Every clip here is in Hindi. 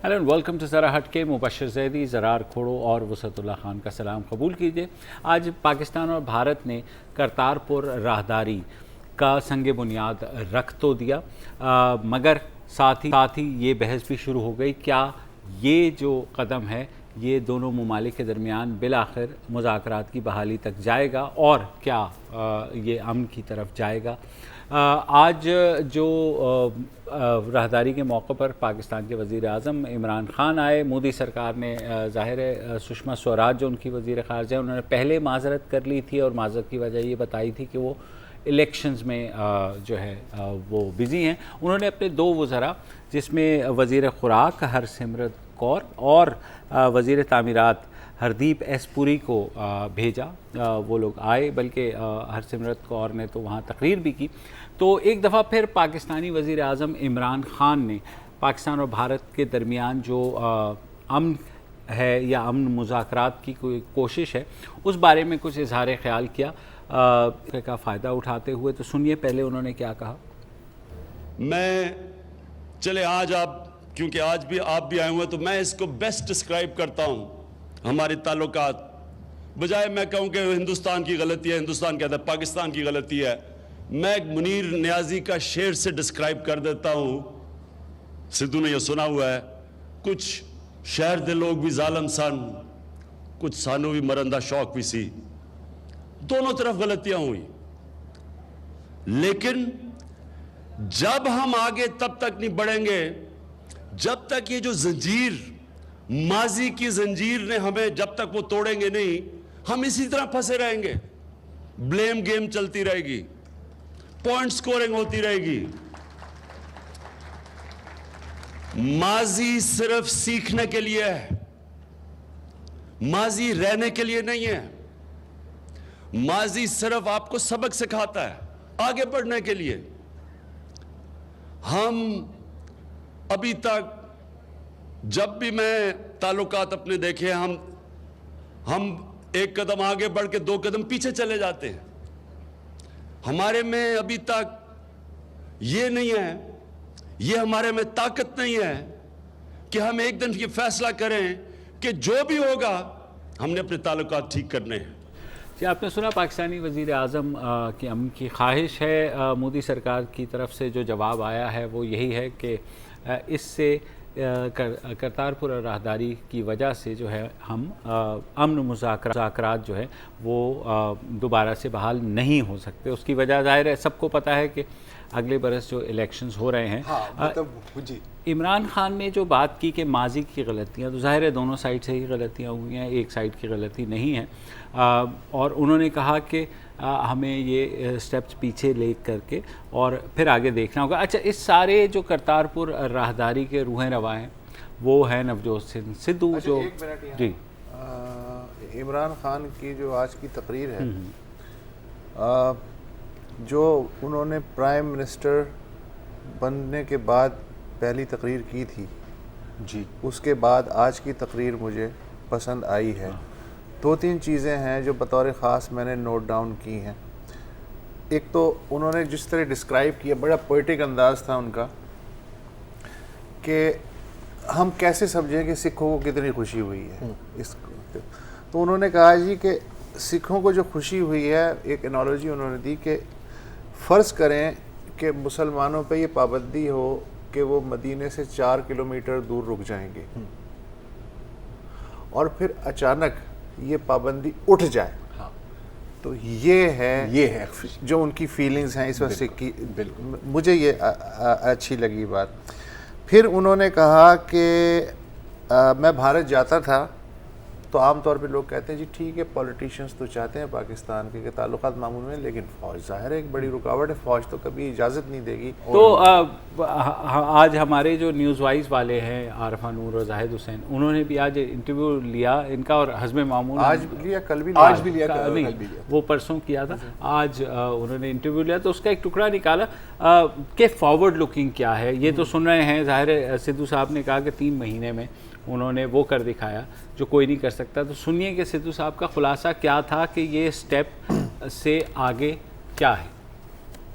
हेलो एंड वेलकम टू ज़रा हटके। मुबशर ज़ैदी, ज़रार खोड़ो और वसतुल्ला खान का सलाम कबूल कीजिए। आज पाकिस्तान और भारत ने करतारपुर राहदारी का संग बुनियाद रख तो दिया, मगर साथ ही ये बहस भी शुरू हो गई, क्या ये जो कदम है ये दोनों ममालिक के दरमियान बिलाखिर मुज़ाकरात की बहाली तक जाएगा और क्या ये अमन की तरफ जाएगा। आज जो राहदारी के मौके पर पाकिस्तान के वज़ीर आज़म इमरान ख़ान आए, मोदी सरकार ने ज़ाहिर है सुषमा स्वराज जो उनकी वज़ीर ख़ारजा, उन्होंने पहले माज़रत कर ली थी और माज़रत की वजह ये बताई थी कि वो इलेक्शंस में जो है वो बिज़ी हैं। उन्होंने अपने दो वज़रा, जिसमें वज़ीर ख़ुराक हरसिमरत कौर और वज़ीर तामीरात हरदीप एस पुरी को भेजा। वो लोग आए, बल्कि हरसिमरत कौर ने तो वहाँ तकरीर भी की। तो एक दफ़ा फिर पाकिस्तानी वज़ीर आज़म इमरान ख़ान ने पाकिस्तान और भारत के दरमियान जो अमन है या अमन मुज़ाकरात की कोई कोशिश है, उस बारे में कुछ इजहार ख्याल किया का फ़ायदा उठाते हुए। तो सुनिए पहले उन्होंने क्या कहा। चले आज आप, क्योंकि आज भी आप भी आए हुए, तो मैं इसको बेस्ट डिस्क्राइब करता हूँ हमारे ताल्लुकात। बजाय मैं कहूँ कि हिंदुस्तान की गलती है, हिंदुस्तान कहता है पाकिस्तान की गलती है, मैं मुनीर नियाजी का शेर से डिस्क्राइब कर देता हूँ। सिद्धू ने यह सुना हुआ है, कुछ शहर दे लोग भी जालम सन, कुछ सानू भी मरंदा शौक भी सी। दोनों तरफ गलतियां हुई, लेकिन जब हम आगे तब तक नहीं बढ़ेंगे जब तक ये जो जंजीर, माजी की जंजीर ने हमें, जब तक वो तोड़ेंगे नहीं, हम इसी तरह फंसे रहेंगे। ब्लेम गेम चलती रहेगी, पॉइंट स्कोरिंग होती रहेगी। माजी सिर्फ सीखने के लिए है, माजी रहने के लिए नहीं है। माजी सिर्फ आपको सबक सिखाता है आगे बढ़ने के लिए। हम अभी तक जब भी मैं ताल्लुकात अपने देखे, हम एक कदम आगे बढ़ के दो कदम पीछे चले जाते हैं। हमारे में अभी तक ये नहीं है, ये हमारे में ताकत नहीं है कि हम एक दिन ये फैसला करें कि जो भी होगा हमने अपने ताल्लुकात ठीक करने हैं। जी, आपने सुना पाकिस्तानी वज़ीर आज़म की अमन की ख्वाहिश है। मोदी सरकार की तरफ से जो जवाब आया है वो यही है कि इससे करतारपुर राहदारी की वजह से जो है हम अमन मुज़ाकरात जो है वो दोबारा से बहाल नहीं हो सकते। उसकी वजह ज़ाहिर है, सबको पता है कि अगले बरस जो इलेक्शंस हो रहे हैं। जी, इमरान ख़ान ने जो बात की कि माजी की गलतियाँ, तो ज़ाहिर है दोनों साइड से ही गलतियाँ हुई हैं, एक साइड की गलती नहीं है। और उन्होंने कहा कि हमें ये स्टेप्स पीछे ले करके और फिर आगे देखना होगा। अच्छा, इस सारे जो करतारपुर राहदारी के रूहें रवा हैं वो है नवजोत सिंह सिद्धू। अच्छा, जो एक मिनट यहाँ। जी, इमरान ख़ान की जो आज की तकरीर है, जो उन्होंने प्राइम मिनिस्टर बनने के बाद पहली तकरीर की थी, जी, उसके बाद आज की तकरीर मुझे पसंद आई है। दो तीन चीज़ें हैं जो बतौर ख़ास मैंने नोट डाउन की हैं। एक तो उन्होंने जिस तरह डिस्क्राइब किया, बड़ा पोइटिक अंदाज़ था उनका, कि हम कैसे समझें कि सिखों को कितनी खुशी हुई है इस। तो उन्होंने कहा जी कि सिखों को जो खुशी हुई है, एक एनालॉजी उन्होंने दी कि फ़र्ज़ करें कि मुसलमानों पे ये पाबंदी हो कि वो मदीने से 4 किलोमीटर दूर रुक जाएंगे और फिर अचानक ये पाबंदी उठ जाए। हाँ। तो ये है जो उनकी फीलिंग्स हैं इस वक्त की। मुझे ये अच्छी लगी बात। फिर उन्होंने कहा कि मैं भारत जाता था तो आमतौर पे लोग कहते हैं जी ठीक है, पॉलिटिशियंस तो चाहते हैं पाकिस्तान के ताल्लुकात मामूल में, लेकिन फ़ौज ज़ाहिर है एक बड़ी रुकावट है, फ़ौज तो कभी इजाज़त नहीं देगी। तो आज हमारे जो न्यूज़ वाइज वाले हैं आरफा नूर और जाहिद हुसैन, उन्होंने भी आज इंटरव्यू लिया इनका, और हज़्म मामूल आज लिया, कल भी आज भी लिया, नहीं, कल भी लिया। वो परसों किया था। आज उन्होंने इंटरव्यू लिया तो उसका एक टुकड़ा निकाला कि फॉरवर्ड लुकिंग क्या है। ये तो सुन रहे हैं, ज़ाहिर है सिद्धू साहब ने कहा कि 3 महीने में उन्होंने वो कर दिखाया जो कोई नहीं कर सकता। तो सुनिए कि सिद्धू साहब का खुलासा क्या था कि ये स्टेप से आगे क्या है।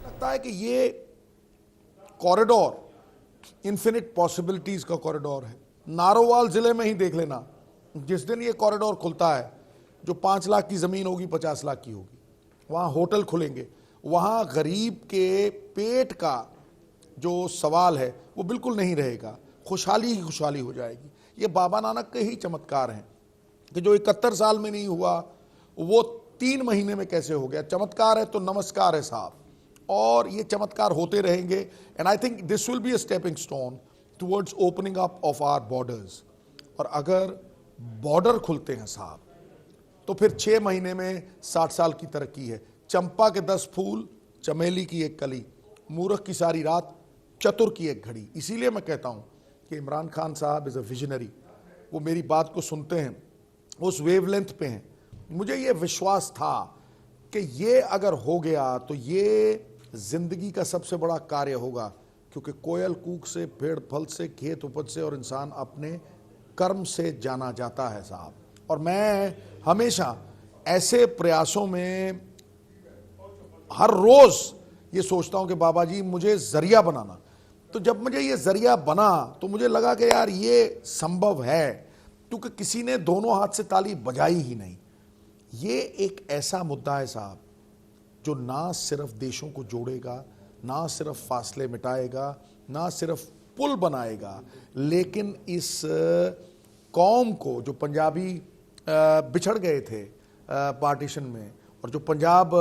लगता है कि ये कॉरिडोर इन्फिनिट पॉसिबिलिटीज का कॉरिडोर है। नारोवाल जिले में ही देख लेना, जिस दिन ये कॉरिडोर खुलता है, जो 5 लाख की ज़मीन होगी 50 लाख की होगी, वहाँ होटल खुलेंगे, वहाँ गरीब के पेट का जो सवाल है वो बिल्कुल नहीं रहेगा, खुशहाली ही खुशहाली हो जाएगी। ये बाबा नानक के ही चमत्कार हैं कि जो 71 साल में नहीं हुआ वो 3 महीने में कैसे हो गया। चमत्कार है तो नमस्कार है साहब, और ये चमत्कार होते रहेंगे। And I think this will be a stepping stone towards opening up of our borders. और अगर बॉर्डर खुलते हैं साहब तो फिर 6 महीने में 60 साल की तरक्की है। चंपा के 10 फूल, चमेली की 1 कली, मूर्ख की सारी रात, चतुर की 1 घड़ी। इसीलिए मैं कहता हूं कि इमरान खान साहब इज़ अ विजनरी। वो मेरी बात को सुनते हैं, उस वेवलेंथ पे हैं। मुझे ये विश्वास था कि ये अगर हो गया तो ये जिंदगी का सबसे बड़ा कार्य होगा, क्योंकि कोयल कूक से, पेड़ फल से, खेत उपज से और इंसान अपने कर्म से जाना जाता है साहब। और मैं हमेशा ऐसे प्रयासों में हर रोज ये सोचता हूं कि बाबा जी मुझे जरिया बनाना। तो जब मुझे ये जरिया बना तो मुझे लगा कि यार ये संभव है, क्योंकि किसी ने दोनों हाथ से ताली बजाई ही नहीं। ये एक ऐसा मुद्दा है साहब जो ना सिर्फ देशों को जोड़ेगा, ना सिर्फ फासले मिटाएगा, ना सिर्फ पुल बनाएगा, लेकिन इस कौम को, जो पंजाबी बिछड़ गए थे पार्टीशन में और जो पंजाब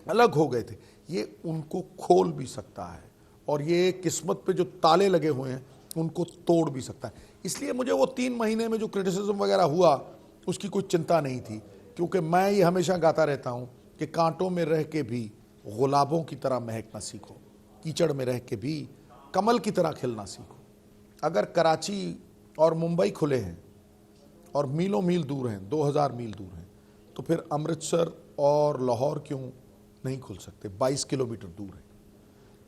अलग हो गए थे, ये उनको खोल भी सकता है। और ये किस्मत पे जो ताले लगे हुए हैं उनको तोड़ भी सकता है। इसलिए मुझे वो 3 महीने में जो क्रिटिसिज्म वगैरह हुआ उसकी कोई चिंता नहीं थी, क्योंकि मैं ये हमेशा गाता रहता हूँ कि कांटों में रह के भी गुलाबों की तरह महकना सीखो, कीचड़ में रह के भी कमल की तरह खिलना सीखो। अगर कराची और मुंबई खुले हैं और मीलों मील दूर हैं, 2000 मील दूर हैं, तो फिर अमृतसर और लाहौर क्यों नहीं खुल सकते? 22 किलोमीटर दूर है।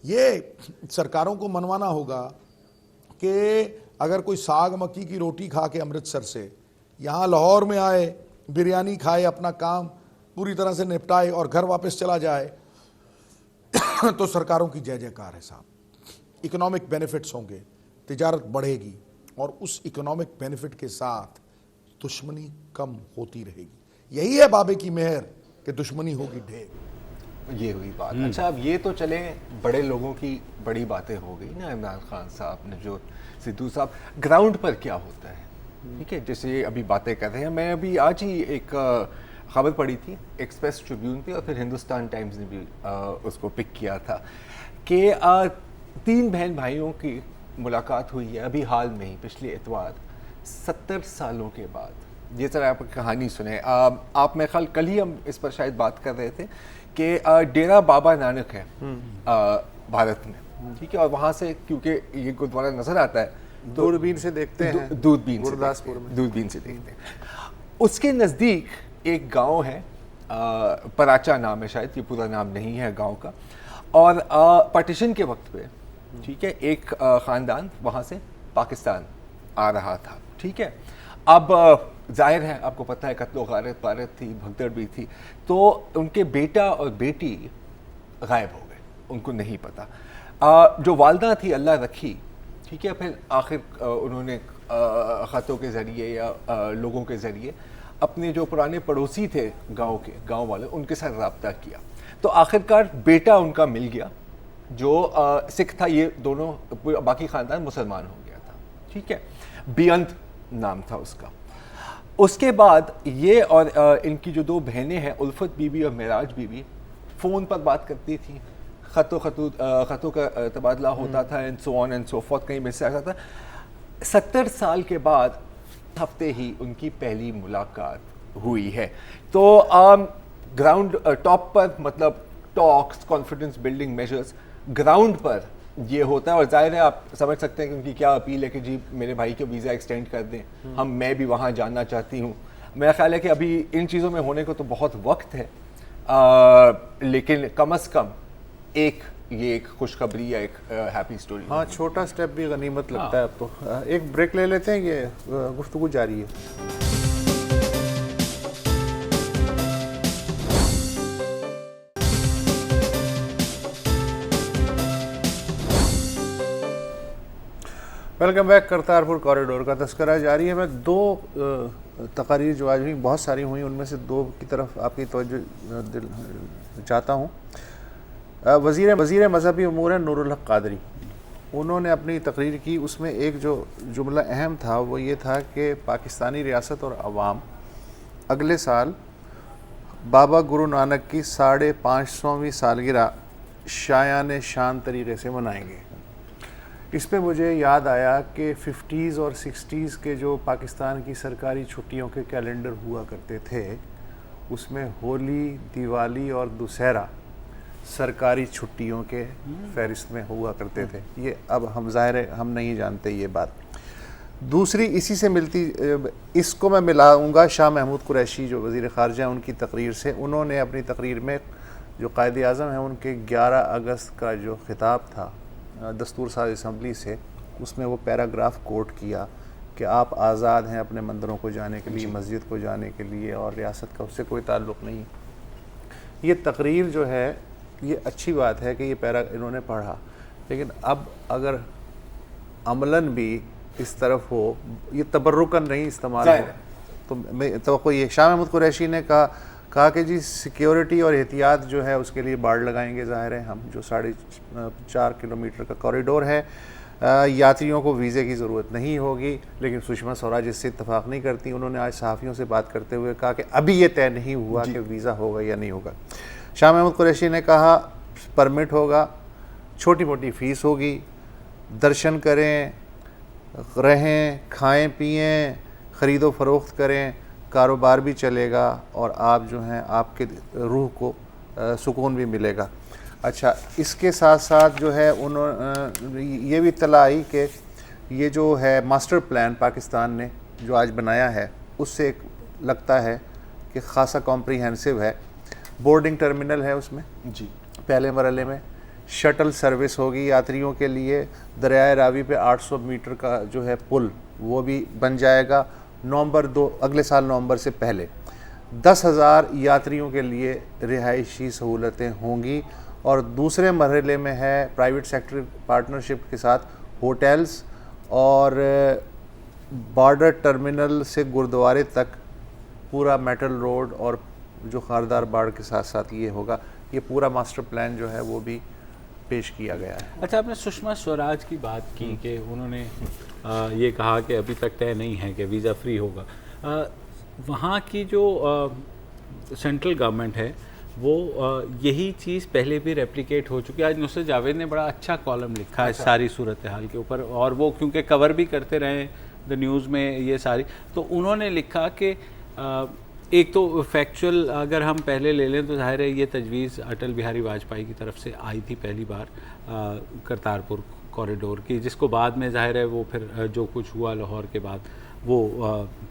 ये सरकारों को मनवाना होगा कि अगर कोई साग मक्की की रोटी खा के अमृतसर से यहाँ लाहौर में आए, बिरयानी खाए, अपना काम पूरी तरह से निपटाए और घर वापस चला जाए तो सरकारों की जय जयकार है साहब। इकोनॉमिक बेनिफिट्स होंगे, तिजारत बढ़ेगी और उस इकोनॉमिक बेनिफिट के साथ दुश्मनी कम होती रहेगी। यही है बाबे की मेहर कि दुश्मनी होगी ढेर। ये हुई बात। अच्छा, अब ये तो चले बड़े लोगों की बड़ी बातें हो गई ना, इमरान खान साहब, नवजोत सिद्धू साहब। ग्राउंड पर क्या होता है? ठीक है, जैसे अभी बातें कर रहे हैं, मैं अभी आज ही एक खबर पढ़ी थी एक्सप्रेस ट्रिब्यून पे और फिर हिंदुस्तान टाइम्स ने भी उसको पिक किया था कि 3 बहन भाइयों की मुलाकात हुई है अभी हाल में ही, पिछले इतवार, 70 सालों के बाद। ये सर आप कहानी सुने। आप मेरे ख्याल कल ही हम इस पर शायद बात कर रहे थे कि डेरा बाबा नानक है भारत में, ठीक है, और वहाँ से क्योंकि ये गुरुद्वारा नजर आता है, दूरबीन से देखते हैं, दूरबीन गुरदासपुर में दूरबीन से देखते हैं। उसके नज़दीक एक गांव है, पराचा नाम है शायद, ये पूरा नाम नहीं है गांव का। और पार्टीशन के वक्त पे, ठीक है, एक ख़ानदान वहाँ से पाकिस्तान आ रहा था, ठीक है। अब जाहिर है, आपको पता है, कत्लो गारत थी, भगदड़ भी थी, तो उनके बेटा और बेटी गायब हो गए, उनको नहीं पता। जो वालदा थी अल्लाह रखी, ठीक है, फिर आखिर उन्होंने ख़तों के ज़रिए या लोगों के ज़रिए अपने जो पुराने पड़ोसी थे गांव वाले, उनके साथ रब्ता किया, तो आखिरकार बेटा उनका मिल गया जो सिख था। ये दोनों, बाकी ख़ानदान मुसलमान हो गया था, ठीक है। बेअंत नाम था उसका। उसके बाद ये और इनकी जो 2 बहनें हैं, उल्फत बीबी और मेराज बीबी, फ़ोन पर बात करती थी, ख़तों का तबादला होता था, and so on and so forth, कहीं में से आता था। 70 साल के बाद हफ्ते ही उनकी पहली मुलाकात हुई है। तो ग्राउंड टॉप पर, मतलब talks, confidence building measures ground पर ये होता है। और जाहिर है आप समझ सकते हैं कि उनकी क्या अपील है कि जी मेरे भाई को वीज़ा एक्सटेंड कर दें, मैं भी वहाँ जाना चाहती हूँ। मेरा ख्याल है कि अभी इन चीज़ों में होने को तो बहुत वक्त है, लेकिन कम अज़ कम ये एक खुशखबरी या एक हैप्पी स्टोरी। हाँ, छोटा स्टेप भी गनीमत लगता है। अब तो एक ब्रेक ले लेते हैं, ये गुफ्तगू जारी है। Welcome back. करतारपुर कॉरिडोर का तस्करा जारी है। मैं दो तकारीर जो आज हुई, बहुत सारी हुई, उनमें से दो की तरफ आपकी तवज्जो चाहता हूँ। वज़ीर मज़हबी उमूर नूरुल हक़ क़ादरी, उन्होंने अपनी तकरीर की, उसमें एक जो जुमला अहम था वो ये था कि पाकिस्तानी रियासत और अवाम अगले साल बाबा गुरु नानक की 550वीं सालगिरह शायान शान तरीके से मनाएंगे। इस पे मुझे याद आया कि 50s और 60s के जो पाकिस्तान की सरकारी छुट्टियों के कैलेंडर हुआ करते थे, उसमें होली, दिवाली और दुशहरा सरकारी छुट्टियों के फहरिस्त में हुआ करते थे। ये अब हम ज़ाहिर है हम नहीं जानते ये बात। दूसरी इसी से मिलती, इसको मैं मिलाऊंगा शाह महमूद कुरैशी जो वज़ीर ख़ारजा हैं उनकी तकरीर से। उन्होंने अपनी तकरीर में जो कायदे आज़म हैं उनके 11 अगस्त का जो खिताब था दस्तूर साज असम्बली से, उसमें वो पैराग्राफ कोट किया कि आप आज़ाद हैं अपने मंदिरों को जाने के लिए, मस्जिद को जाने के लिए, और रियासत का उससे कोई ताल्लुक़ नहीं। ये तकरीर जो है ये अच्छी बात है कि ये पैरा इन्होंने पढ़ा, लेकिन अब अगर अमलन भी इस तरफ हो, ये तबर्रुकन नहीं इस्तेमाल हो, तो मैं तो ये शाह महमूद कुरैशी ने कहा कि जी सिक्योरिटी और एहतियात जो है उसके लिए बाड़ लगाएंगे। ज़ाहिर है हम जो 4.5 किलोमीटर का कॉरिडोर है, यात्रियों को वीज़े की ज़रूरत नहीं होगी, लेकिन सुषमा स्वराज इससे इत्तफाक़ नहीं करती। उन्होंने आज सहाफ़ियों से बात करते हुए कहा कि अभी ये तय नहीं हुआ कि वीज़ा होगा या नहीं होगा। शाह महमूद कुरैशी ने कहा परमिट होगा, छोटी मोटी फ़ीस होगी, दर्शन करें, रहें, खाएं पिएं, ख़रीदो फ़रोख्त करें, कारोबार भी चलेगा और आप जो हैं आपके रूह को सुकून भी मिलेगा। अच्छा, इसके साथ साथ जो है उन्होंने ये भी इत्तला आई कि ये जो है मास्टर प्लान पाकिस्तान ने जो आज बनाया है, उससे एक लगता है कि ख़ासा कॉम्प्रीहेंसिव है। बोर्डिंग टर्मिनल है उसमें जी, पहले मरहले में शटल सर्विस होगी यात्रियों के लिए, दरियाए रावी पे 800 मीटर का जो है पुल वो भी बन जाएगा अगले साल नवंबर से पहले। 10,000 यात्रियों के लिए रिहायशी सहूलतें होंगी, और दूसरे मरहले में है प्राइवेट सेक्टर पार्टनरशिप के साथ होटल्स, और बॉर्डर टर्मिनल से गुरुद्वारे तक पूरा मेटल रोड और जो खारदार बाड़ के साथ साथ ये होगा। ये पूरा मास्टर प्लान जो है वो भी पेश किया गया है। अच्छा, आपने सुषमा स्वराज की बात की कि उन्होंने ये कहा कि अभी तक तय नहीं है कि वीज़ा फ्री होगा। वहाँ की जो सेंट्रल गवर्नमेंट है वो यही चीज़ पहले भी रेप्लिकेट हो चुकी है। आज नुसरत जावेद ने बड़ा अच्छा कॉलम लिखा है सारी सूरत हाल के ऊपर, और वो क्योंकि कवर भी करते रहे द न्यूज़ में ये सारी, तो उन्होंने लिखा कि एक तो फैक्चुअल अगर हम पहले ले लें तो जाहिर है ये तजवीज़ अटल बिहारी वाजपेयी की तरफ से आई थी पहली बार करतारपुर कॉरिडोर की, जिसको बाद में जाहिर है वो फिर जो कुछ हुआ लाहौर के बाद वो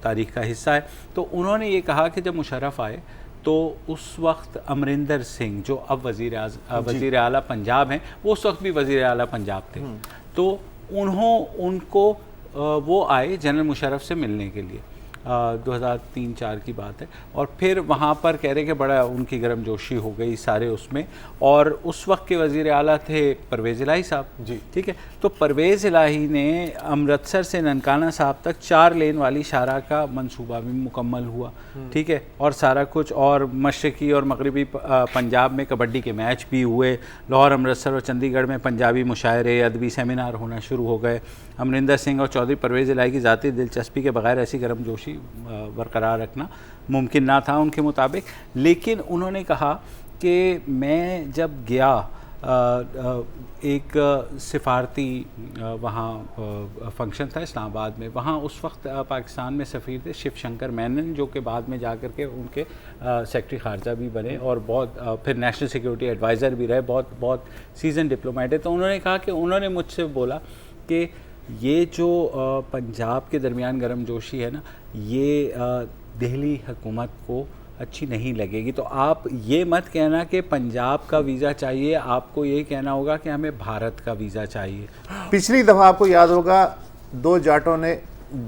तारीख़ का हिस्सा है। तो उन्होंने ये कहा कि जब मुशर्रफ आए तो उस वक्त अमरिंदर सिंह जो अब वज़ीर आला पंजाब हैं, वो उस वक्त भी वज़ीर आला पंजाब थे, तो उनको वो आए जनरल मुशर्रफ से मिलने के लिए। 2003-04 की बात है, और फिर वहाँ पर कह रहे कि बड़ा उनकी गर्मजोशी हो गई सारे उसमें, और उस वक्त के वज़ीर आला थे परवेज़ इलाही साहब जी, ठीक है। तो परवेज़ इलाही ने अमृतसर से ननकाना साहब तक 4 लेन वाली शाहराह का मंसूबा भी मुकम्मल हुआ, ठीक है, और सारा कुछ, और मशरक़ी और मगरबी पंजाब में कबड्डी के मैच भी हुए, लाहौर, अमृतसर और चंडीगढ़ में पंजाबी मुशायरे, अदबी सेमिनार होना शुरू हो गए। अमरिंदर सिंह और चौधरी परवेज़ इलाही की ज़ाती दिलचस्पी के बगैर ऐसी गर्मजोशी बरकरार रखना मुमकिन ना था उनके मुताबिक। लेकिन उन्होंने कहा कि मैं जब गया एक सिफारती वहाँ फंक्शन था इस्लामाबाद में, वहाँ उस वक्त पाकिस्तान में सफ़ीर थे शिव शंकर मैनन, जो कि बाद में जा कर के उनके सेक्रेटरी ख़ारजा भी बने और बहुत फिर नेशनल सिक्योरिटी एडवाइज़र भी रहे, बहुत सीजन डिप्लोमेट है। तो उन्होंने कहा कि उन्होंने मुझसे बोला कि ये जो पंजाब के दरमियान गर्मजोशी है ना, ये दिल्ली हुकूमत को अच्छी नहीं लगेगी। तो आप ये मत कहना कि पंजाब का वीज़ा चाहिए, आपको ये कहना होगा कि हमें भारत का वीज़ा चाहिए। पिछली दफ़ा आपको याद होगा 2 जाटों ने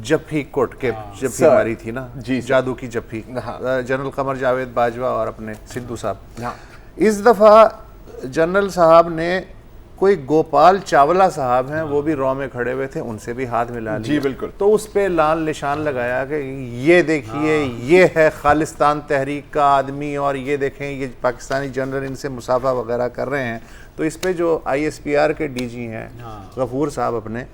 जफ्फी कोट के जफ्फी मारी थी ना जी, जादू की जफ्फी, जनरल कमर जावेद बाजवा और अपने सिद्धू साहब। इस दफ़ा जनरल साहब ने कोई गोपाल चावला साहब हैं, वो भी रॉ में खड़े हुए थे, उनसे भी हाथ मिला लिया। जी बिल्कुल। तो उस पे लाल निशान लगाया कि ये देखिए ये है खालिस्तान तहरीक का आदमी, और ये देखें ये पाकिस्तानी जनरल इनसे मुसाफा वगैरह कर रहे हैं। तो इस पे जो ISPR के DG हैं गफूर साहब अपने,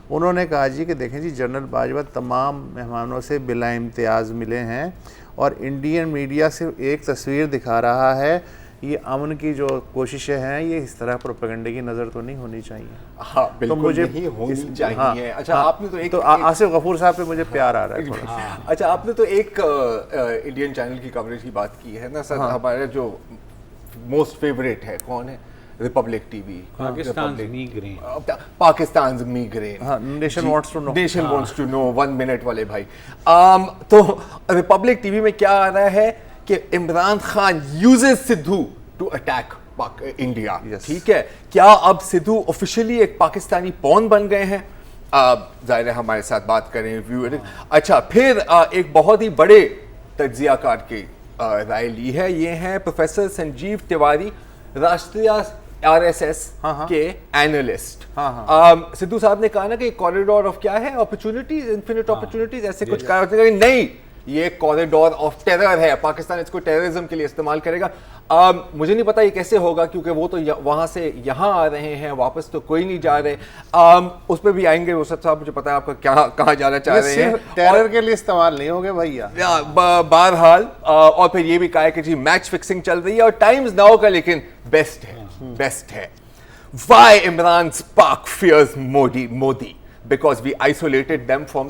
उन्होंने कहा जी कि देखें जी जनरल बाजवा तमाम मेहमानों से बिला इम्तियाज़ मिले हैं, और इंडियन मीडिया सिर्फ एक तस्वीर दिखा रहा है। ये अमन की जो कोशिशें हैं ये इस तरह प्रोपेगेंडे की नज़र तो नहीं होनी चाहिए। हाँ बिल्कुल, मुझे नहीं होनी चाहिए। हाँ, अच्छा हाँ, आपने तो एक आसिफ गफूर साहब पे मुझे प्यार आ रहा है थोड़ा। अच्छा आपने तो एक इंडियन चैनल की कवरेज की बात की है ना सर। हमारे जो मोस्ट फेवरेट है कौन है? Republic TV. Pakistan migraine. Nation wants to know. Nation wants to know 1 minute वाले भाई। तो रिपब्लिक टीवी में क्या आ रहा है कि Imran Khan uses Sidhu to attack India. ठीक है, क्या अब सिद्धू ऑफिशियली एक पाकिस्तानी पॉन बन गए हैं? जाहिर है हमारे साथ बात करें व्यूअर। अच्छा फिर एक बहुत ही बड़े तज्जियाकार की राय ली है, ये हैं प्रोफेसर संजीव तिवारी, राष्ट्रीय RSS के एनालिस्ट। सिद्धू साहब ने कहा ना कि कॉरिडोर ऑफ क्या है, अपॉर्चुनिटीज, इन्फिनिट अपॉर्चुनिटीज, ऐसे कुछ कहा। नहीं, ये कॉरिडोर ऑफ टेरर है, पाकिस्तान इसको टेररिज्म के लिए इस्तेमाल करेगा। मुझे नहीं पता ये कैसे होगा, क्योंकि वो तो वहां से यहाँ आ रहे हैं, वापस तो कोई नहीं जा रहे। उस पर भी आएंगे वसत साहब, मुझे पता है आपका क्या कहाँ जाना चाह रहे हैं। टेरर के लिए इस्तेमाल नहीं होंगे भैया। बहरहाल और फिर ये भी कहा है कि जी मैच फिक्सिंग चल रही है, और टाइम्स नाउ का लेकिन बेस्ट है। Why Imran Spark fears Modi? Because we isolated them from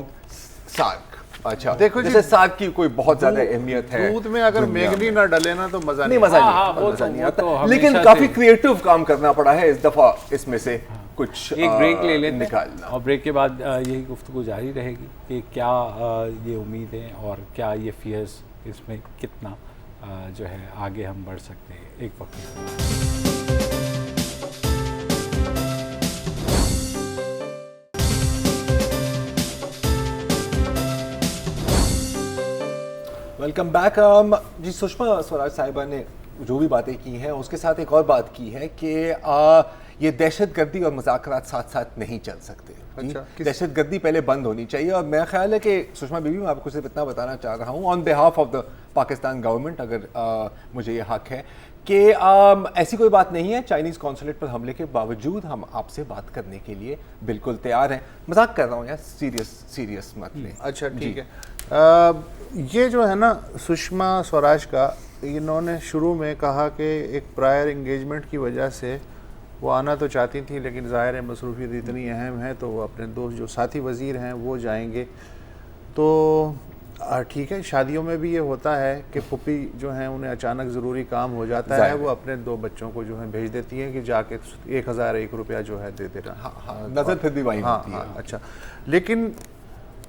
SARC. अच्छा देखो जी, जैसे सार्क की कोई बहुत ज्यादा अहमियत है। दूध में अगर मैग्नी ना डले ना तो मजा नहीं आता। लेकिन काफी क्रिएटिव काम करना पड़ा है इस दफा, इसमें से कुछ एक ब्रेक ले लेते निकालना, और ब्रेक के बाद यही गुफ्तगू जारी रहेगी कि क्या ये उम्मीदें और क्या ये फियर्स, इसमें कितना जो है आगे हम बढ़ सकते हैं। एक वक्त वेलकम बैक। जी सुषमा स्वराज साहिबा ने जो भी बातें की हैं उसके साथ एक और बात की है कि ये दहशतगर्दी और मुज़ाकरात साथ साथ नहीं चल सकते। अच्छा, दहशतगर्दी पहले बंद होनी चाहिए। और मेरा ख्याल है कि सुषमा बीबी, मैं आपको सिर्फ इतना बताना चाह रहा हूँ on behalf of the Pakistan government, अगर मुझे ये हक है कि ऐसी कोई बात नहीं है। चाइनीज़ कॉन्सुलेट पर हमले के बावजूद हम आपसे बात करने के लिए बिल्कुल तैयार हैं। मजाक कर रहा हूँ यार, सीरियस मत लें। अच्छा ठीक है। ये जो है ना सुषमा स्वराज का, इन्होंने शुरू में कहा कि एक प्रायर इंगेजमेंट की वजह से वो आना तो चाहती थी, लेकिन ज़ाहिर है मसरूफियत इतनी अहम है तो वो अपने दोस्त जो साथी वज़ीर हैं वो जाएंगे। तो ठीक है, शादियों में भी ये होता है कि पुप्पी जो हैं उन्हें अचानक ज़रूरी काम हो जाता है, वो अपने 2 बच्चों को जो है भेज देती हैं कि जाके 1001 रुपया जो है दे देना। नज़र फिर भी वही होती है। अच्छा, लेकिन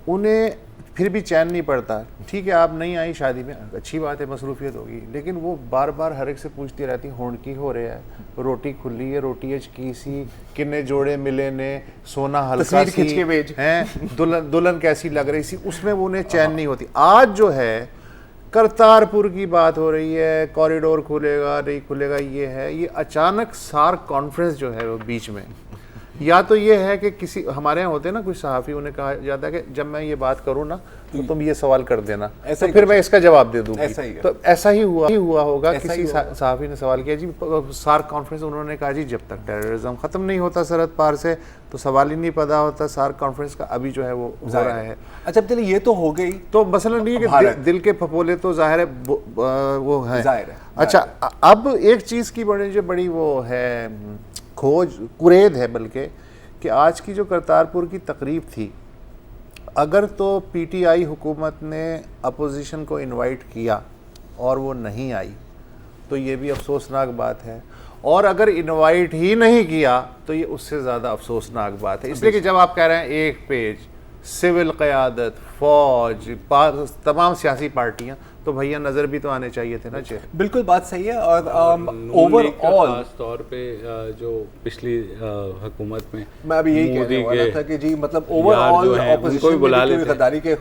उन्हें फिर भी चैन नहीं पड़ता। ठीक है, आप नहीं आई शादी में, अच्छी बात है, मसरूफियत होगी, लेकिन वो बार बार हर एक से पूछती रहती, होंड की हो रहा है, रोटी खुली है, रोटी एच की सी, किन्ने जोड़े मिले ने, सोना हल्का सी हैं, दुल्हन कैसी लग रही सी, उसमें वो उन्हें चैन नहीं होती। आज जो है करतारपुर की बात हो रही है, कॉरिडोर खुलेगा नहीं खुलेगा, ये अचानक सार्क कॉन्फ्रेंस जो है वो बीच में, या तो ये है कि किसी हमारे यहाँ होते हैं ना कुछ सहाफ़ी, उन्हें कहा जाता है कि जब मैं ये बात करूँ ना तो तुम ये सवाल कर देना, तो फिर मैं इसका जवाब दे दूँगी। तो ऐसा ही हुआ होगा। किसी सहाफ़ी ने सवाल किया जी सार्क कॉन्फ्रेंस, उन्होंने कहा जी जब तक टेररिज्म ख़त्म नहीं होता सरहद पार से तो सवाल ही नहीं पैदा होता सार्क कॉन्फ्रेंस का। अभी जो है वो हो रहा है। अच्छा चलिए, ये तो हो गई, तो मसला नहीं है कि दिल के फपोले तो जाहिर है वो है। अच्छा, अब एक चीज़ की बड़ी वो है खोज कुरेद है, बल्कि कि आज की जो करतारपुर की तकरीब थी, अगर तो PTI हुकूमत ने अपोजिशन को इनवाइट किया और वो नहीं आई तो ये भी अफसोसनाक बात है, और अगर इनवाइट ही नहीं किया तो ये उससे ज़्यादा अफसोसनाक बात है। इसलिए कि जब आप कह रहे हैं एक पेज, सिविल क़यादत, फ़ौज, तमाम सियासी पार्टियाँ, तो भैया नज़र भी तो आने चाहिए थे ना। बिल्कुल बात सही है। और ओवरऑल खास तौर पे जो पिछली हुकूमत में, मैं अभी यही कहने वाला था कि जी मतलब ओवरऑल ऑपोजिशन में गद्दारी के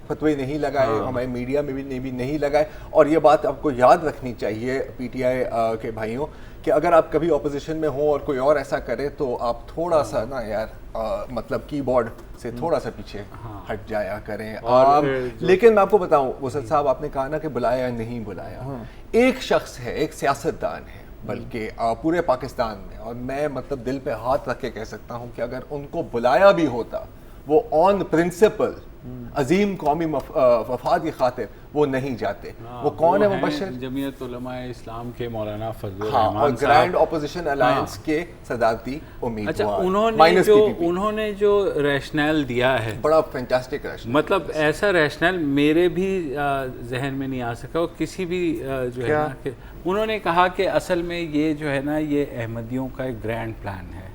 फतवे नहीं लगाए, हमारे मीडिया में भी नहीं लगाए। और ये बात आपको याद रखनी चाहिए PTI के भाइयों कि अगर आप कभी ऑपोजिशन में हो और कोई और ऐसा करे तो आप थोड़ा सा ना यार मतलब कीबोर्ड से थोड़ा सा पीछे हट जाया करें। और लेकिन मैं आपको बताऊं वसत साहब, आपने कहा ना कि बुलाया या नहीं बुलाया, एक शख्स है, एक सियासतदान है बल्कि पूरे पाकिस्तान में, और मैं मतलब दिल पे हाथ रख के कह सकता हूं कि अगर उनको बुलाया भी होता वो ऑन प्रिंसिपल अजीम कौमी वफाद की खातिर वो नहीं जाते। वो कौन है? मुबश्शिर जमीयत उलमा इस्लाम के मौलाना फजलुर हाँ, रहमान और साहब। ग्रैंड ऑपोजिशन अलायंस के सदारती उम्मीदवार। अच्छा, माइनस PPP। उन्होंने जो रैशनल दिया है, बड़ा फैंटास्टिक रैशनल, मतलब ऐसा रैशनल मेरे भी जहन में नहीं आ सका, और किसी भी जो है ना कि उन्होंने कहा कि असल में ये जो है ना ये अहमदियों का एक ग्रैंड प्लान है।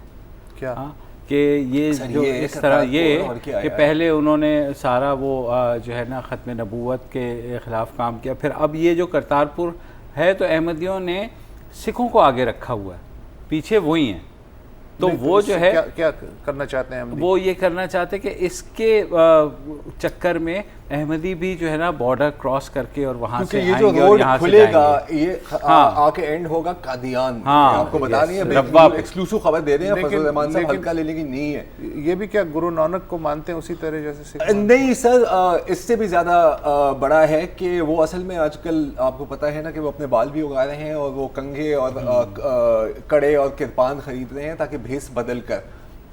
क्या? हाँ, कि ये सर, जो ये इस तरह ये और क्या कि यार? पहले उन्होंने सारा वो जो है ना ख़त्म नबूवत के ख़िलाफ़ काम किया, फिर अब ये जो करतारपुर है तो अहमदियों ने सिखों को आगे रखा हुआ है, पीछे वही हैं। तो नहीं, वो जो इससे है क्या करना चाहते हैं हम? वो ये करना चाहते हैं कि इसके चक्कर में अहमदी भी जो है ना बॉर्डर क्रॉस करके और वहाँ क्योंकि से ये जो आएंगे और रोड यहाँ से खुलेगा जाएंगे। ये हाँ। आके एंड होगा कादियान। हाँ, आपको बता रही है, रब्बा पे। एक्सक्लूसिव खबर दे रहे हैं, लेकिन- फजल रहमान साहब लेकिन- हल्का लेने की नहीं है। ये भी क्या गुरु नानक को मानते हैं उसी तरह जैसे सिख? नहीं सर, इससे भी ज़्यादा बड़ा है कि वो असल में आजकल आपको पता है ना कि वो अपने बाल भी उगा रहे हैं और वो कंघे और कड़े और किरपान खरीद रहे हैं ताकि भेस बदल कर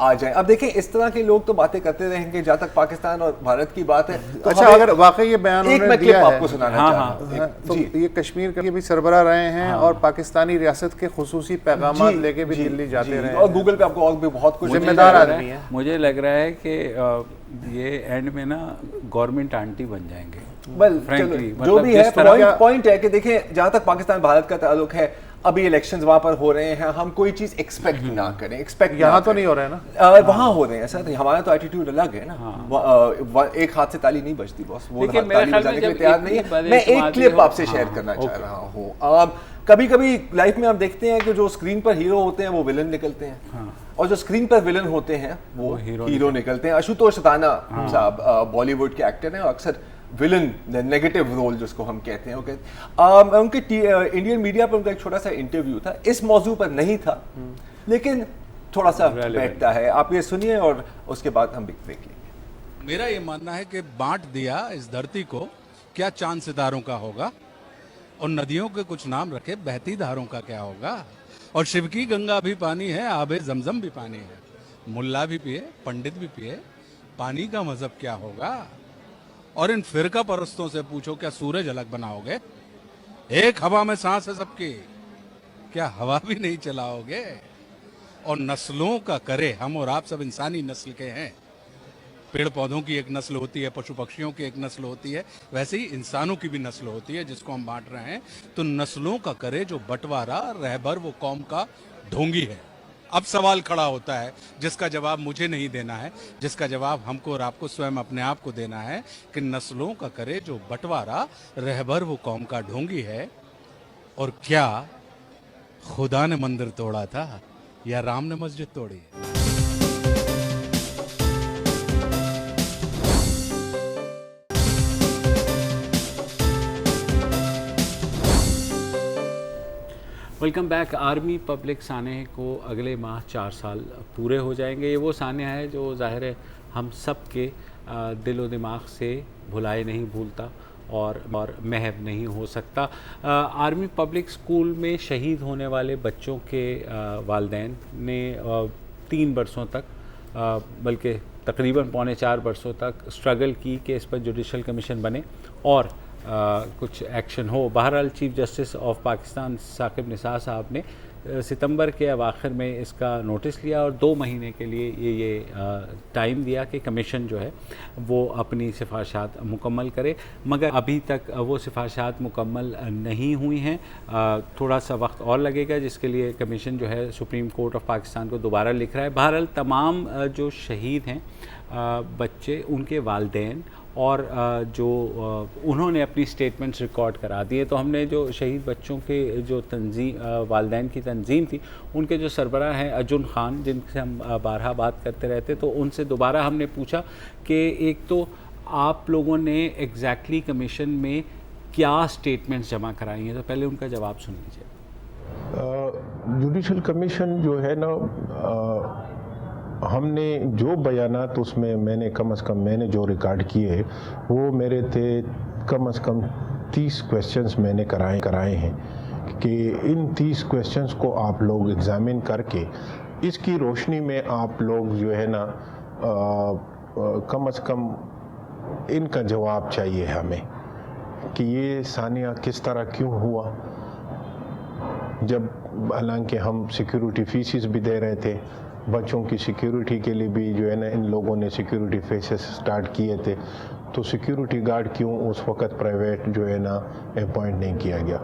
आ जाए। अब देखें, इस तरह के लोग तो बातें करते रहेंगे जहाँ तक पाकिस्तान और भारत की बात है। तो अच्छा, हमें अगर वाकई ये बयान एक उन्होंने मैं दिया क्लिप है, आपको सुनाना हाँ, चाह हाँ, रहा हूँ। हाँ, तो जी ये कश्मीर के भी सरबराह रहे हैं और पाकिस्तानी रियासत के खुसूसी पैगाम लेके भी जी, दिल्ली जाते जी, रहे और हैं। गूगल पे आपको और भी बहुत कुछ जिम्मेदार लग रहा आदमी है- है। मुझे लग रहा है कि ये एंड में ना गवर्नमेंट आंटी बन जाएंगे। वेल Frankly, जो भी है, जिस तरह पॉइंट है कि देखें जहां तक पाकिस्तान भारत का ताल्लुक है, अभी इलेक्शंस वहां पर हो रहे हैं, हम कोई चीज एक्सपेक्ट ना करें, एक्सपेक्ट यहाँ तो नहीं हो रहा है ना? वहां हो रहे हैं सर, हमारा तो एटीट्यूड अलग है ना। एक हाथ से ताली नहीं बजती बॉस, वो देखिए, हाथ मेरे ताली ख्याल बजाने में के लिए जब तैयार इतनी नहीं है। बड़े मैं एक समाधि क्लिप हो- आपसे शेयर हाँ, करना चाह ओके। रहा हूँ। कभी कभी लाइफ में आप देखते हैं कि जो स्क्रीन पर हीरो होते हैं वो विलन निकलते हैं, और जो स्क्रीन पर विलन होते हैं वो हीरो निकलते हैं। आशुतोष राणा साहब बॉलीवुड के एक्टर हैं और अक्सर विलन नेगेटिव रोल जिसको हम कहते हैं वो कहते हैं। उनके इंडियन मीडिया पर उनका एक छोटा सा इंटरव्यू था, इस मौजू पर नहीं था लेकिन थोड़ा सा बैठता है। आप ये सुनिए और उसके बाद हम देख लेंगे। मेरा ये मानना है कि बांट दिया इस धरती को, क्या चांद सितारों का होगा, और नदियों के कुछ नाम रखे, बहती धारों का क्या होगा, और शिव की गंगा भी पानी है, आबे जमजम भी पानी है, मुल्ला भी पिए पंडित भी पिए, पानी का मजहब क्या होगा। और इन फिरका परस्तों से पूछो क्या सूरज अलग बनाओगे, एक हवा में सांस है सबकी, क्या हवा भी नहीं चलाओगे। और नस्लों का करे, हम और आप सब इंसानी नस्ल के हैं, पेड़ पौधों की एक नस्ल होती है, पशु पक्षियों की एक नस्ल होती है, वैसे ही इंसानों की भी नस्ल होती है जिसको हम बांट रहे हैं। तो नस्लों का करे जो बंटवारा, रहबर वो कौम का ढोंगी है। अब सवाल खड़ा होता है जिसका जवाब मुझे नहीं देना है, जिसका जवाब हमको और आपको स्वयं अपने आप को देना है कि नस्लों का करे जो बंटवारा, रहबर वो कौम का ढोंगी है। और क्या खुदा ने मंदिर तोड़ा था या राम ने मस्जिद तोड़ी है? Welcome back. आर्मी पब्लिक सानह को अगले माह 4 साल पूरे हो जाएंगे। ये वो सानह है जो ज़ाहिर है हम सब के दिलो दिमाग से भुलाए नहीं भूलता और महव नहीं हो सकता। आर्मी पब्लिक स्कूल में शहीद होने वाले बच्चों के वालिदैन ने 3 बरसों तक बल्कि तकरीबन पौने 4 बरसों तक स्ट्रगल की कि इस पर जुडिशल कमीशन बने और कुछ एक्शन हो। बहरहाल chief justice of Pakistan Saqib Nisar साहब ने सितंबर के अवाखिर में इसका नोटिस लिया और 2 महीने के लिए ये टाइम दिया कि कमीशन जो है वो अपनी सिफारिशात मुकम्मल करे, मगर अभी तक वो सिफारिशात मुकम्मल नहीं हुई हैं। थोड़ा सा वक्त और लगेगा जिसके लिए कमीशन जो है सुप्रीम कोर्ट ऑफ पाकिस्तान को दोबारा लिख रहा है। बहरहाल तमाम जो शहीद हैं बच्चे, उनके वालिदैन और जो उन्होंने अपनी स्टेटमेंट्स रिकॉर्ड करा दिए। तो हमने जो शहीद बच्चों के जो तंजीम वालिदैन की तंजीम थी, उनके जो सरबराह हैं अर्जुन खान, जिनसे हम बारहा बात करते रहते, तो उनसे दोबारा हमने पूछा कि एक तो आप लोगों ने एग्जैक्टली कमीशन में क्या स्टेटमेंट्स जमा कराई हैं, तो पहले उनका जवाब सुन लीजिए। जुडिशल कमीशन जो है ना, हमने जो बयानात उसमें मैंने कम से कम मैंने जो रिकॉर्ड किए वो मेरे थे कम से कम 30 क्वेश्चंस मैंने कराए हैं कि इन 30 क्वेश्चंस को आप लोग एग्ज़ामिन करके इसकी रोशनी में आप लोग जो है ना कम से कम इनका जवाब चाहिए हमें कि ये सानिया किस तरह क्यों हुआ, जब हालांकि हम सिक्योरिटी फीसेस भी दे रहे थे, बच्चों की सिक्योरिटी के लिए भी जो है ना इन लोगों ने सिक्योरिटी फीसेस स्टार्ट किए थे, तो सिक्योरिटी गार्ड क्यों उस वक़्त प्राइवेट जो है ना अपॉइंट नहीं किया गया।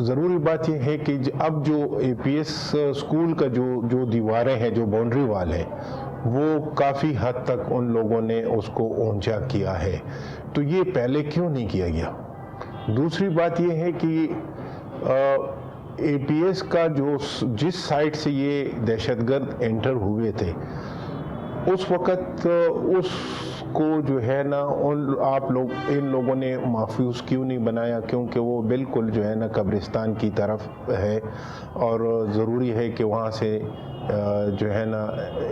ज़रूरी बात यह है कि अब जो APS स्कूल का जो दीवारें हैं, जो बाउंड्री वाल है, वो काफ़ी हद तक उन लोगों ने उसको ऊंचा किया है, तो ये पहले क्यों नहीं किया गया। दूसरी बात यह है कि APS का जिस साइड से ये दहशतगर्द एंटर हुए थे उस वक़्त उसको जो है ना आप लोग इन लोगों ने महफूज क्यों नहीं बनाया, क्योंकि वो बिल्कुल जो है ना कब्रिस्तान की तरफ है और ज़रूरी है कि वहाँ से जो है ना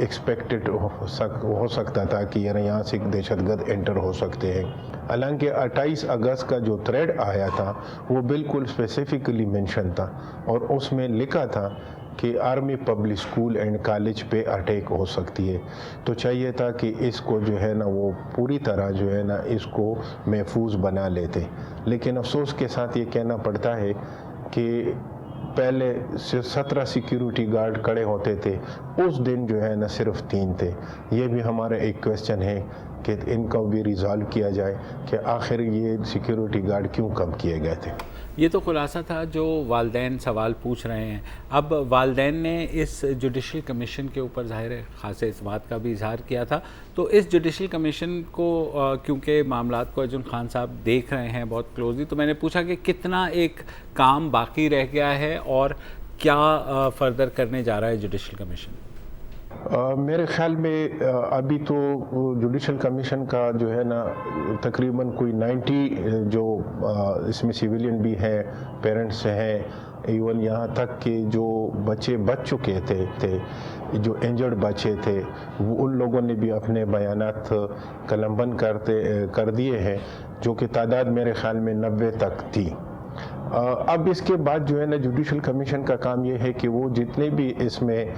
एक्सपेक्टेड हो सकता था कि यार यहाँ से दहशतगर्द एंटर हो सकते हैं। हालांकि 28 अगस्त का जो थ्रेड आया था वो बिल्कुल स्पेसिफिकली मेंशन था और उसमें लिखा था कि army public school and college पे अटैक हो सकती है, तो चाहिए था कि इसको जो है ना वो पूरी तरह जो है ना इसको महफूज बना लेते। लेकिन अफसोस के साथ ये कहना पड़ता है कि पहले 17 सिक्योरिटी गार्ड खड़े होते थे, उस दिन जो है ना सिर्फ 3 थे। ये भी हमारा एक क्वेश्चन है कि इनका भी रिजॉल्व किया जाए कि आखिर ये सिक्योरिटी गार्ड क्यों कम किए गए थे। ये तो खुलासा था जो वालदैन सवाल पूछ रहे हैं। अब वालदैन ने इस जुडिशल कमीशन के ऊपर ज़ाहिर है ख़ासे इस बात का भी इजहार किया था, तो इस जुडिशल कमीशन को क्योंकि मामलात को अर्जुन खान साहब देख रहे हैं बहुत क्लोजली, तो मैंने पूछा कि कितना एक काम बाकी रह गया है और क्या फर्दर करने जा रहा है जुडिशल कमीशन। मेरे ख्याल में अभी तो जुडिशल कमीशन का जो है ना तकरीबन कोई 90 जो इसमें सिविलियन भी हैं, पेरेंट्स हैं, इवन यहाँ तक कि जो बच्चे बच चुके थे जो इंजर्ड बच्चे थे वो उन लोगों ने भी अपने बयानात कलमबंद कर दिए हैं, जो कि तादाद मेरे ख्याल में 90 तक थी। अब इसके बाद जो है ना जुडिशल कमीशन का काम ये है कि वो जितने भी इसमें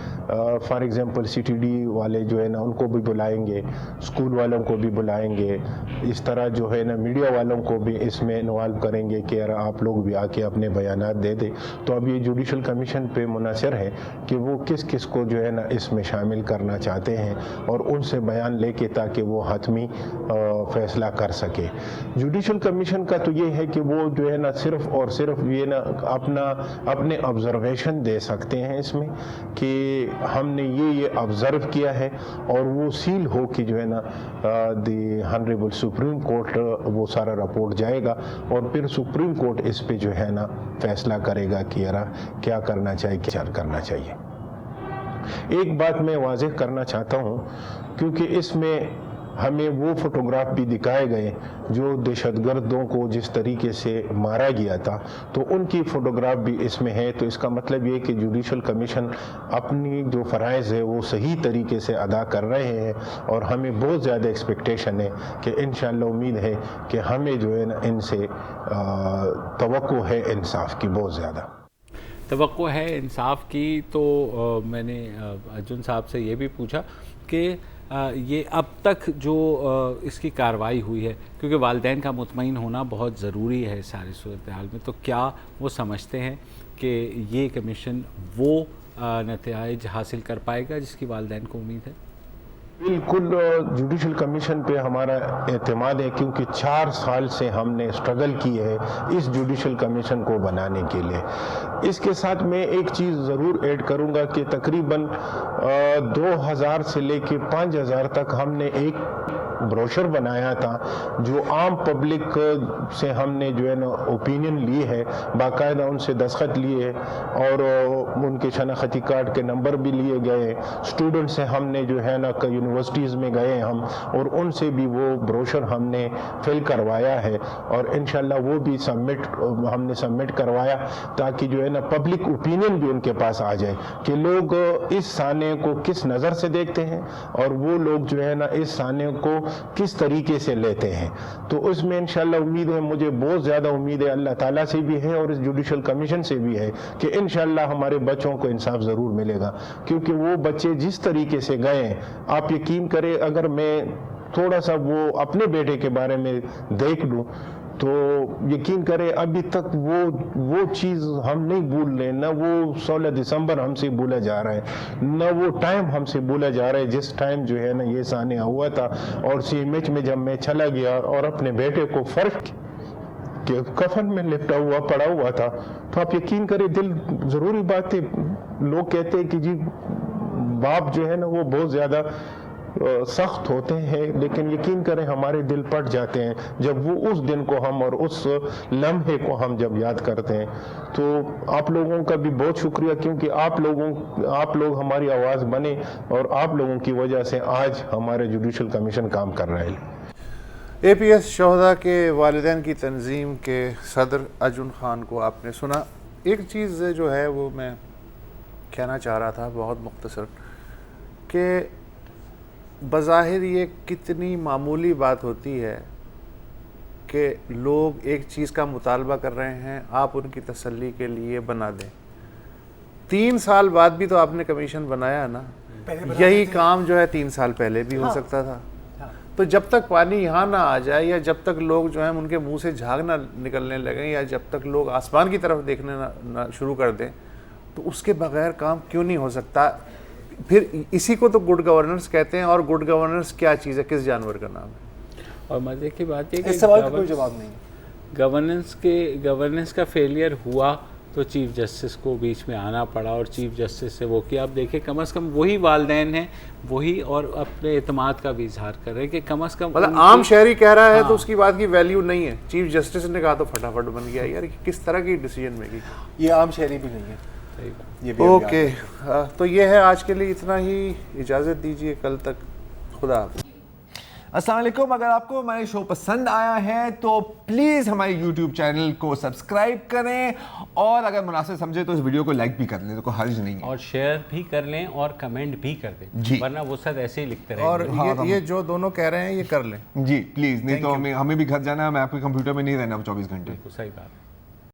फॉर एग्जांपल CTD वाले जो है ना उनको भी बुलाएंगे, स्कूल वालों को भी बुलाएंगे, इस तरह जो है ना मीडिया वालों को भी इसमें इन्वॉल्व करेंगे कि यार आप लोग भी आके अपने बयानात दे दें। तो अब ये जुडिशल कमीशन पे मुनहसर है कि वो किस किस को जो है ना इसमें शामिल करना चाहते हैं और उनसे बयान लेके ताकि वो हतमी फैसला कर सके। जुडिशल कमीशन का तो ये है कि वो जो है ना सिर्फ और सिर्फ ये ना अपने ऑब्जर्वेशन दे सकते हैं इसमें कि हमने ये ऑब्जर्व किया है, और वो सील हो कि जो है ना द हॉनरेबल सुप्रीम कोर्ट वो सारा रिपोर्ट जाएगा और फिर सुप्रीम कोर्ट इस पे जो है ना फैसला करेगा कि यार क्या करना चाहिए, क्या करना चाहिए। एक बात मैं वाज़ेह करना चाहता हूँ, क्योंकि इसमें हमें वो फोटोग्राफ भी दिखाए गए जो दहशतगर्दों को जिस तरीके से मारा गया था, तो उनकी फ़ोटोग्राफ भी इसमें है। तो इसका मतलब ये कि जुडिशल कमीशन अपनी जो फ़राइज़ है वो सही तरीके से अदा कर रहे हैं और हमें बहुत ज़्यादा एक्सपेक्टेशन है कि इंशाअल्लाह उम्मीद है कि हमें जो है ना इनसे तवक्को है इंसाफ की, बहुत ज़्यादा तवक्को है इंसाफ की। तो मैंने अर्जुन साहब से ये भी पूछा कि ये अब तक जो इसकी कार्रवाई हुई है, क्योंकि वालिदैन का मुतमईन होना बहुत ज़रूरी है सारी सूरत हाल में, तो क्या वो समझते हैं कि ये कमीशन वो नतीजे हासिल कर पाएगा जिसकी वालिदैन को उम्मीद है? बिल्कुल जुडिशल कमीशन पे हमारा एतमाद है, क्योंकि 4 साल से हमने स्ट्रगल की है इस जुडिशल कमीशन को बनाने के लिए। इसके साथ मैं एक चीज़ ज़रूर ऐड करूंगा कि तकरीबन 2000 से लेके 5000 तक हमने एक ब्रोशर बनाया था, जो आम पब्लिक से हमने जो है ना ओपिनियन ली है, बाकायदा उनसे दस्तखत लिए और उनके शनाख्ती कार्ड के नंबर भी लिए गए। स्टूडेंट से हमने जो है ना यूनिवर्सिटीज़ में गए हम और उनसे भी वो ब्रोशर हमने फिल करवाया है और इंशाल्लाह वो भी हमने सबमिट करवाया ताकि जो है ना पब्लिक ओपिनियन भी उनके पास आ जाए कि लोग इस साने को किस नज़र से देखते हैं और वो लोग जो है ना इस साने को किस तरीके से लेते हैं। तो उसमें इंशाल्लाह उम्मीद है, मुझे बहुत ज़्यादा उम्मीद है अल्लाह ताला से भी है और इस जुडिशल कमीशन से भी है कि इंशाल्लाह हमारे बच्चों को इंसाफ ज़रूर मिलेगा, क्योंकि वो बच्चे जिस तरीके से गए, आप यकीन करें अगर मैं थोड़ा सा वो अपने बेटे के बारे में देख लूँ तो यकीन करें अभी तक वो चीज़ हम नहीं भूल रहे, ना वो 16 दिसंबर हमसे भूला जा रहा है, ना वो टाइम हमसे भूला जा रहा है जिस टाइम जो है ना ये साने हुआ था। और सीएमएच में जब मैं चला गया और अपने बेटे को फर्क कि कफन में लिपटा हुआ पड़ा हुआ था, तो आप यकीन करें दिल, ज़रूरी बात है, लोग कहते हैं कि जी बाप जो है ना वो बहुत ज़्यादा सख्त होते हैं, लेकिन यकीन करें हमारे दिल पट जाते हैं जब वो उस दिन को हम और उस लम्हे को हम जब याद करते हैं। तो आप लोगों का भी बहुत शुक्रिया, क्योंकि आप लोग हमारी आवाज़ बने और आप लोगों की वजह से आज हमारे जुडिशल कमीशन काम कर रहा है। APS शोहदा के वालिदैन की तंजीम के सदर अर्जुन खान को आपने सुना। एक चीज़ जो है वो मैं कहना चाह रहा था बहुत मुख्तसर कि बज़ाहिर ये कितनी मामूली बात होती है कि लोग एक चीज़ का मुतालबा कर रहे हैं, आप उनकी तसल्ली के लिए बना दें। 3 साल बाद भी तो आपने कमीशन बनाया ना, यही काम जो है 3 साल पहले भी हो सकता था। तो जब तक पानी यहाँ ना आ जाए या जब तक लोग जो है उनके मुंह से झाग ना निकलने लगें या जब तक लोग आसमान की तरफ देखने ना शुरू कर दें, तो उसके बगैर काम क्यों नहीं हो सकता। फिर इसी को तो गुड गवर्नेंस कहते हैं, और गुड गवर्नेंस क्या चीज़ है, किस जानवर का नाम है। और मज़े की बात है कि इस सवाल का कोई जवाब नहीं है। गवर्नेंस का फेलियर हुआ तो चीफ जस्टिस को बीच में आना पड़ा और चीफ जस्टिस से वो किया। आप देखें कम से कम वही वालिदैन हैं, वही और अपने एतमाद का भी इजहार कर रहे हैं कि कम से कम मतलब आम शहरी कह रहा है तो उसकी बात की वैल्यू नहीं है। चीफ जस्टिस ने कहा तो फटाफट बन गया। यार किस तरह की डिसीजन मेकिंग, ये आम शहरी भी नहीं है। ये भी ओके, तो ये है आज के लिए इतना ही। इजाज़त दीजिए, कल तक खुदा हाफ़िज़। अस्सलाम वालेकुम। अगर आपको हमारे शो पसंद आया है तो प्लीज़ हमारे YouTube चैनल को सब्सक्राइब करें और अगर मुनासिब समझे तो इस वीडियो को लाइक भी कर लें, तो कोई हर्ज नहीं है। और शेयर भी कर लें और कमेंट भी कर दें, वरना वो सब ऐसे ही लिखते रहेंगे। और ये जो दोनों कह रहे हैं ये कर लें जी प्लीज़, नहीं तो हमें भी घर जाना है, मैं आपके कंप्यूटर में नहीं रहना 24 घंटे। सही बात।